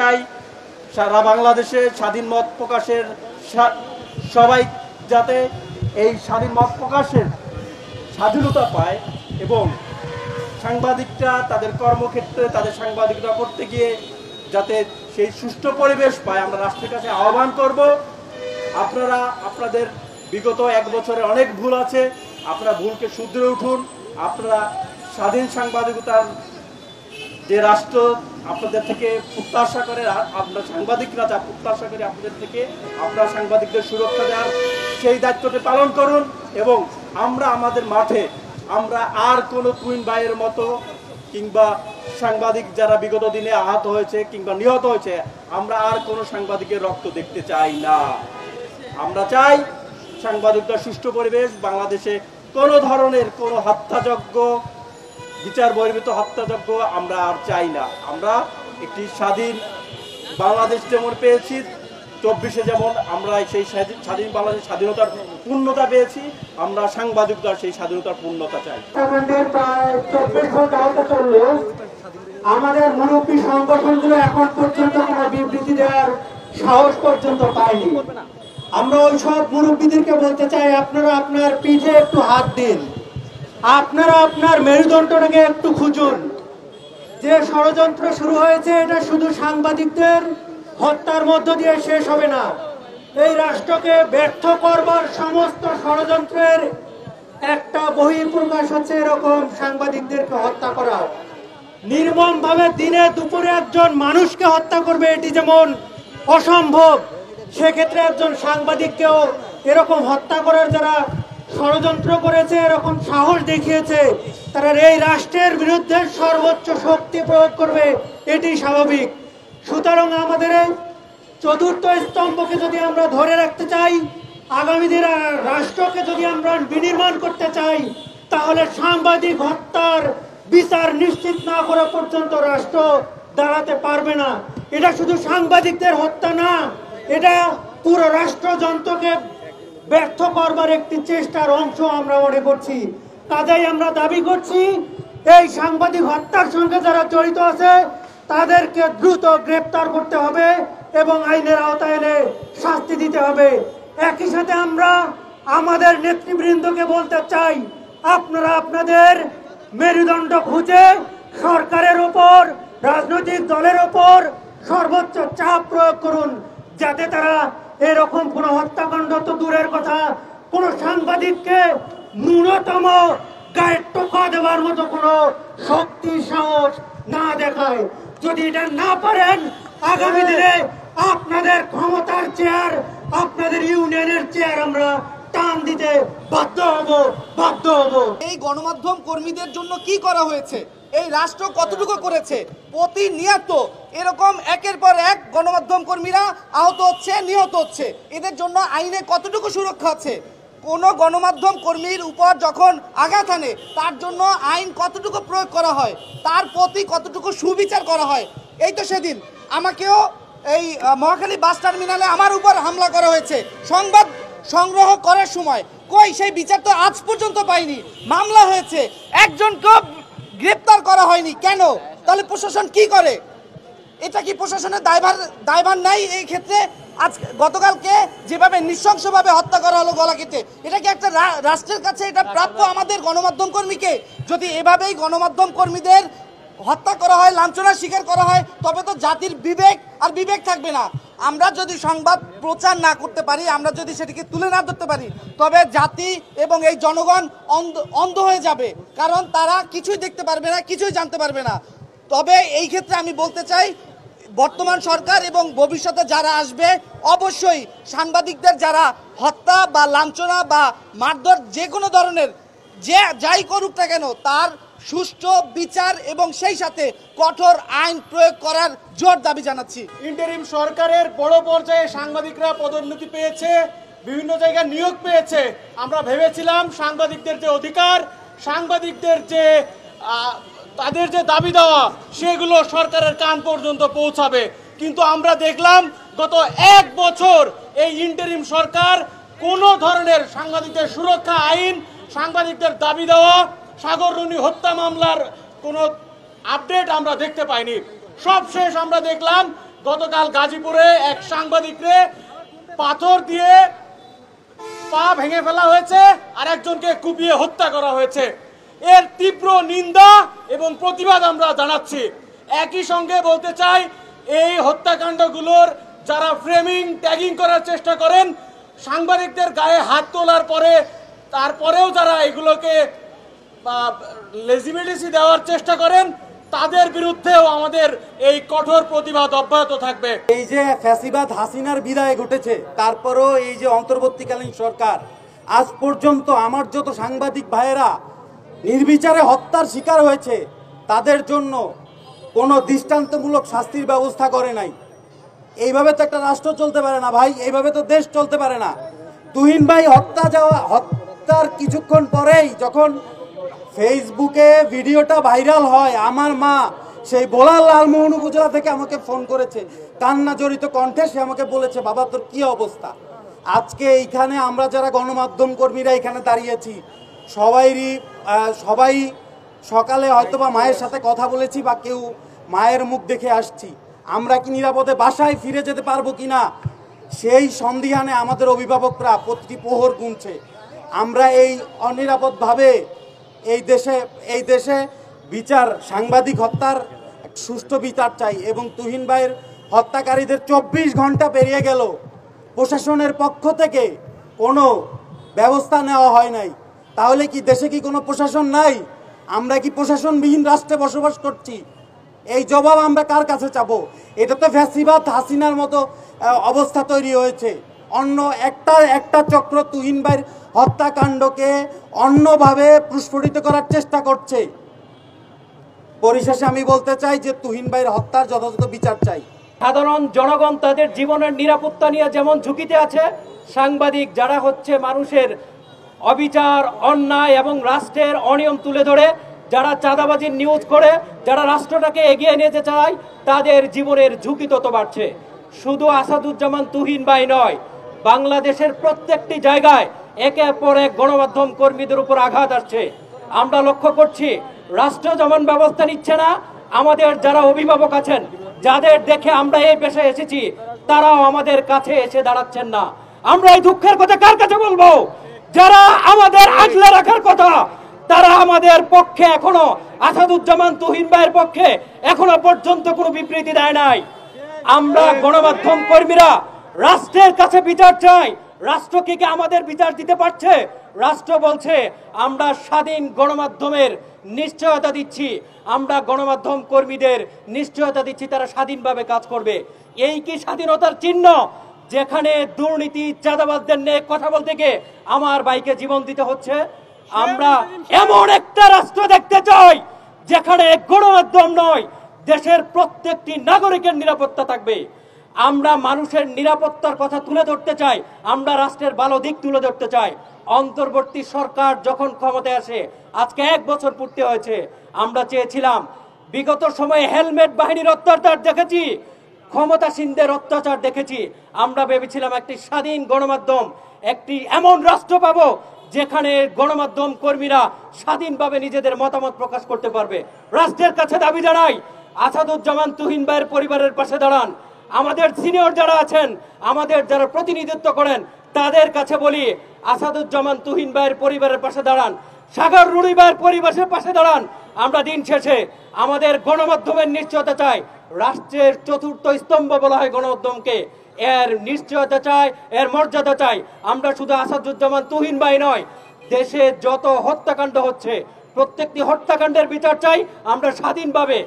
চাই সারা বাংলাদেশে স্বাধীন মত প্রকাশের সবাই যাতে এই স্বাধীন মত প্রকাশের স্বাধীনতা পায় এবং সাংবাদিকরা তাদের কর্মক্ষেত্রে তাদের সাংবাদিকতা করতে গিয়ে যাতে সেই সুষ্ঠু পরিবেশ পায় আমরা রাষ্ট্রের কাছে আহ্বান করব। আপনারা আপনাদের বিগত 1 বছরে অনেক ভুল আছে, আপনারা ভুলকে শুধরে উঠুন। আপনারা স্বাধীন সাংবাদিকতার যে রাষ্ট্র আপনাদের থেকে প্রত্যাশা করে, আপনার সাংবাদিকরা যা প্রত্যাশা করে আপনাদের থেকে, আপনারা সাংবাদিকদের সুরক্ষা দেওয়ার সেই দায়িত্বটি পালন করুন। এবং আমরা আমাদের মাঠে আমরা আর কোনো কুইন ভাইয়ের মতো কিংবা সাংবাদিক যারা বিগত দিনে আহত হয়েছে কিংবা নিহত হয়েছে, আমরা আর কোনো সাংবাদিকের রক্ত দেখতে চাই না। আমরা চাই সাংবাদিকতার সুষ্ঠু পরিবেশ। বাংলাদেশে কোনো ধরনের কোনো হত্যাযজ্ঞ, বিচার বহির্ভূত হত্যাযজ্ঞ আমরা আর চাই না। আমরা একটি স্বাধীন বাংলাদেশ যেমন পেয়েছি 24-এ, যেমন আমরা সেই স্বাধীন বাংলাদেশ স্বাধীনতার পূর্ণতা পেয়েছি, আমরা সাংবাদিকতার সেই স্বাধীনতার পূর্ণতা চাই। আমাদের মুরব্বী সংগঠনগুলো এখন পর্যন্ত কোনো বিবৃতি দেওয়ার সাহস পর্যন্ত পায়নি। আমরা ওই সব মুরব্বীদেরকে বলতে চাই, আপনারা আপনার পিঠে একটু হাত দিন, আপনারা আপনার মেরুদণ্ডটাকে একটু খুঁজুন। যে ষড়যন্ত্র শুরু হয়েছে এটা শুধু সাংবাদিকদের হত্যার মধ্য দিয়ে শেষ হবে না। এই রাষ্ট্রকে ব্যর্থ করবার সমস্ত ষড়যন্ত্রের একটা বহিঃপ্রকাশ হচ্ছে এরকম সাংবাদিকদেরকে হত্যা করা। নির্মমভাবে দিনে দুপুরে একজন মানুষকে হত্যা করবে এটি যেমন অসম্ভব, সেক্ষেত্রে একজন সাংবাদিককেও এরকম হত্যা করার যারা ষড়যন্ত্র করেছে, এরকম সাহস দেখিয়েছে, তারা এই রাষ্ট্রের বিরুদ্ধে সর্বোচ্চ শক্তি প্রয়োগ করবে, এটি স্বাভাবিক। সুতরাং আমাদের এই চতুর্থ স্তম্ভকে যদি আমরা ধরে রাখতে চাই, আগামী দিনে রাষ্ট্রকে যদি আমরা বিনির্মাণ করতে চাই, তাহলে সাংবাদিক হত্যার বিচার নিশ্চিত না করা পর্যন্ত রাষ্ট্র দাঁড়াতে পারবে না। এটা শুধু সাংবাদিকদের হত্যা না, এটা পুরো রাষ্ট্রযন্ত্রকে ব্যর্থ করবার একটি চেষ্টার অংশ আমরা মনে করছি। কাজেই আমরা দাবি করছি এই সাংবাদিক হত্যার সঙ্গে যারা জড়িত আছে তাদেরকে দ্রুত গ্রেপ্তার করতে হবে এবং আইনের আওতায় এনে শাস্তি দিতে হবে। একই সাথে আমরা আমাদের নেতৃবৃন্দকে বলতে চাই, আপনারা আপনাদের মেরুদণ্ড খুঁজে সরকারের উপর, রাজনৈতিক দলের উপর সর্বোচ্চ চাপ প্রয়োগ করুন, যাতে তারা এরকম কোন হত্যাকাণ্ড তো দূরের কথা, কোন সাংবাদিককে ন্যূনতম গায়ের টোকা দেওয়ার মতো কোনো শক্তি সাহস না দেখায়। যদি এটা না পারেন, আগামী দিনে আপনাদের ক্ষমতার চেয়ার, আপনাদের ইউনিয়নের চেয়ার আমরা টান দিতে বাধ্য হব। এই গণমাধ্যম কর্মীদের জন্য কি করা হয়েছে, এই রাষ্ট্র কতটুকু করেছে? প্রতিনিয়ত এরকম একের পর এক গণমাধ্যম কর্মীরা আহত হচ্ছে, নিহত হচ্ছে। এদের জন্য আইনে কতটুকু সুরক্ষা আছে? কোনো গণমাধ্যম কর্মীর উপর যখন আঘাত আনে তার জন্য আইন কতটুকু প্রয়োগ করা হয়, তার প্রতি কতটুকু সুবিচার করা হয়? এই তো সেদিন আমাকেও এই মহাখালী বাস টার্মিনালে আমার উপর হামলা করা হয়েছে সংবাদ সংগ্রহ করার সময়। কই সেই বিচার তো আজ পর্যন্ত পাইনি। মামলা হয়েছে, একজনকেও গ্রেপ্তার করা হয়নি। কেন? তাহলে প্রশাসন কি করে? এটা কি প্রশাসনের দায়ভার নাই এই ক্ষেত্রে? আজ গতকালকে যেভাবে নৃশংসভাবে হত্যা করা হলো গলা কেটে, এটা কি একটা রাষ্ট্রের কাছে এটা প্রাপ্য আমাদের গণমাধ্যম কর্মীকে? যদি এভাবেই গণমাধ্যম কর্মীদের হত্যা করা হয়, লাঞ্ছনার শিকার করা হয়, তবে তো জাতির বিবেক থাকবে না। আমরা যদি সংবাদ প্রচার না করতে পারি, আমরা যদি সেটিকে তুলে না ধরতে পারি, তবে জাতি এবং এই জনগণ অন্ধ হয়ে যাবে, কারণ তারা কিছুই দেখতে পারবে না, কিছুই জানতে পারবে না। তবে এই ক্ষেত্রে আমি বলতে চাই, বর্তমান সরকার এবং ভবিষ্যতে যারা আসবে অবশ্যই সাংবাদিকদের যারা হত্যা বা লাঞ্ছনা বা মারধর যে কোনো ধরনের যাই করুক না কেন, তার সুষ্ঠু বিচার এবং সেই সাথে কঠোর আইন প্রয়োগ করার জোর দাবি জানাচ্ছি। ইন্টারিম সরকারের বড় পর্যায়ে সাংবাদিকরা পদোন্নতি পেয়েছে, বিভিন্ন জায়গায় নিয়োগ পেয়েছে। আমরা ভেবেছিলাম সাংবাদিকদের যে অধিকার, সাংবাদিকদের যে তাদের যে দাবি দেওয়া, সেগুলো সরকারের কান পর্যন্ত পৌঁছাবে। কিন্তু আমরা দেখলাম গত 1 বছর এই ইন্টারিম সরকার কোনো ধরনের সাংবাদিকদের সুরক্ষা আইন, সাংবাদিকদের দাবি দেওয়া, সাগর রুনি হত্যা মামলার কোনো আপডেট আমরা দেখতে পাইনি। সবশেষ আমরা দেখলাম গতকাল গাজীপুরে এক সাংবাদিকরে পাথর দিয়ে পা ভেঙে ফেলা হয়েছে আর একজনকে কুপিয়ে হত্যা করা হয়েছে। এর তীব্র নিন্দা এবং প্রতিবাদ আমরা জানাচ্ছি। একই সঙ্গে বলতে চাই, এই হত্যাকাণ্ডগুলোর যারা ফ্রেমিং ট্যাগিং করার চেষ্টা করেন, সাংবাদিকদের গায়ে হাত তোলার পরে তারপরেও যারা এগুলোকে লেজিটিমেসি দেওয়ার চেষ্টা করেন, তাদের বিরুদ্ধেও আমাদের এই কঠোর প্রতিবাদ অব্যাহত থাকবে। এই যে ফ্যাসিবাদ হাসিনার বিদায় ঘটেছে, তারপরও এই যে অন্তর্বর্তীকালীন সরকার আজ পর্যন্ত আমার যত সাংবাদিক ভাইয়েরা নির্বিচারে হত্যার শিকার হয়েছে তাদের জন্য কোনো দৃষ্টান্তমূলক শাস্তির ব্যবস্থা করে নাই। এইভাবে তো একটা রাষ্ট্র চলতে পারে না ভাই, এইভাবে তো দেশ চলতে পারে না। তুহিন ভাই হত্যার কিছুক্ষণ পরেই যখন ফেসবুকে ভিডিওটা ভাইরাল হয়, আমার মা সেই বোলার লালমোহন উপজেলা থেকে আমাকে ফোন করেছে, কান্না জড়িত কণ্ঠে সে আমাকে বলেছে, বাবা তোর কি অবস্থা। আজকে এইখানে আমরা যারা গণমাধ্যম কর্মীরা এখানে দাঁড়িয়েছি সবাই সকালে হয়তোবা মায়ের সাথে কথা বলেছি বা কেউ মায়ের মুখ দেখে আসছি। আমরা কি নিরাপদে বাসায় ফিরে যেতে পারবো কিনা সেই সন্দিহানে আমাদের অভিভাবকরা প্রতিটি প্রহর গুনছে। আমরা এই অনিরাপদভাবে এই দেশে বিচার, সাংবাদিক হত্যার সুষ্ঠু বিচার চাই এবং তুহিন ভাইয়ের হত্যাকারীদের 24 ঘন্টা পেরিয়ে গেল, প্রশাসনের পক্ষ থেকে কোনো ব্যবস্থা নেওয়া হয় নাই। তাহলে কি দেশে কি কোনো প্রশাসন নাই? আমরা কি প্রশাসনবিহীন রাষ্ট্রে বসবাস করছি? এই জবাব আমরা কার কাছে চাবো? এটা তো ফ্যাসিবাদ হাসিনার মতো অবস্থা তৈরি হয়েছে। অন্য একটা চক্র তুহিন ভাইয়ের হত্যাকাণ্ডকে অন্যভাবে প্রস্ফুটিত করার চেষ্টা করছে। পরিশেষে আমি বলতে চাই যে তুহিন ভাইয়ের হত্যার যথাযথ বিচার চাই। সাধারণ জনগণ তাদের জীবনের নিরাপত্তা নিয়ে যেমন ঝুঁকিতে আছে, সাংবাদিক যারা হচ্ছে মানুষের অবিচার, অন্যায় এবং রাষ্ট্রের অনিয়ম তুলে ধরে, যারা চাঁদাবাজির নিউজ করে, যারা রাষ্ট্রটাকে এগিয়ে নিতে চায়, তাদের জীবনের ঝুঁকি তত বাড়ছে। শুধু আসাদুজ্জামান তুহিন ভাই নয়, বাংলাদেশের প্রত্যেকটি জায়গায় একের পর এক গণমাধ্যম কর্মীদের উপর আঘাত আসছে। আমরা লক্ষ্য করছি রাষ্ট্র যেমন ব্যবস্থা নিচ্ছে না, আমাদের যারা অভিভাবক আছেন, যাদের দেখে আমরা এই পেশায় এসেছি, তারাও আমাদের কাছে এসে দাঁড়াচ্ছেন না। আমরা এই দুঃখের কথা কার কাছে বলবো? যারা আমাদের আগলে রাখার কথা, তারা আমাদের পক্ষে এখনো, আসাদুজ্জামান তুহিন ভাইয়ের পক্ষে এখনো পর্যন্ত কোনো বিবৃতি দেয় নাই। আমরা গণমাধ্যম কর্মীরা রাষ্ট্রের কাছে বিচার চাই। রাষ্ট্র কি আমাদের বিচার দিতে পারছে? রাষ্ট্র বলছে আমরা স্বাধীন গণমাধ্যমের নিশ্চয়তা দিচ্ছি, আমরা গণমাধ্যম কর্মীদের নিশ্চয়তা দিচ্ছি তারা স্বাধীনভাবে কাজ করবে। এই কি স্বাধীনতার চিহ্ন, যেখানে দুর্নীতি, চাঁদাবাজদের নিয়ে কথা বলতে গিয়ে আমার ভাইকে জীবন দিতে হচ্ছে? আমরা এমন একটা রাষ্ট্র দেখতে চাই যেখানে গণমাধ্যম নয়, দেশের প্রত্যেকটি নাগরিকের নিরাপত্তা থাকবে। আমরা মানুষের নিরাপত্তার কথা তুলে ধরতে চাই, আমরা রাষ্ট্রের ভালো দিক তুলে ধরতে চাই। অন্তর্বর্তী সরকার যখন ক্ষমতায় আসে, আজকে 1 বছর পূর্তি হয়েছে, আমরা চেয়েছিলাম, বিগত সময়ে হেলমেট বাহিনীর অত্যাচার দেখেছি, ক্ষমতাসীনদের অত্যাচার দেখেছি, আমরা ভেবেছিলাম একটি স্বাধীন গণমাধ্যম, একটি এমন রাষ্ট্র পাবো যেখানে গণমাধ্যম কর্মীরা স্বাধীনভাবে নিজেদের মতামত প্রকাশ করতে পারবে। রাষ্ট্রের কাছে দাবি জানাই, আসাদুজ্জামান তুহিন ভাইয়ের পরিবারের পাশে দাঁড়ান। আমাদের সিনিয়র যারা আছেন, আমাদের যারা প্রতিনিধিত্ব করেন, তাদের কাছে বলি, আসাদুজ্জামান তুহিন ভাইয়ের পরিবারের পাশে দাঁড়ান, সাগর রুড়ি ভাইয়ের পরিবারের পাশে দাঁড়ান। আমরা দিন শেষে আমাদের গণমাধ্যমের নিশ্চয়তা চাই। রাষ্ট্রের চতুর্থ স্তম্ভ বলা হয় গণমাধ্যমকে, এর নিশ্চয়তা চাই, এর মর্যাদা চাই। আমরা শুধু আসাদুজ্জামান তুহিন ভাই নয়, দেশে যত হত্যাকাণ্ড হচ্ছে প্রত্যেকটি হত্যাকাণ্ডের বিচার চাই আমরা স্বাধীনভাবে।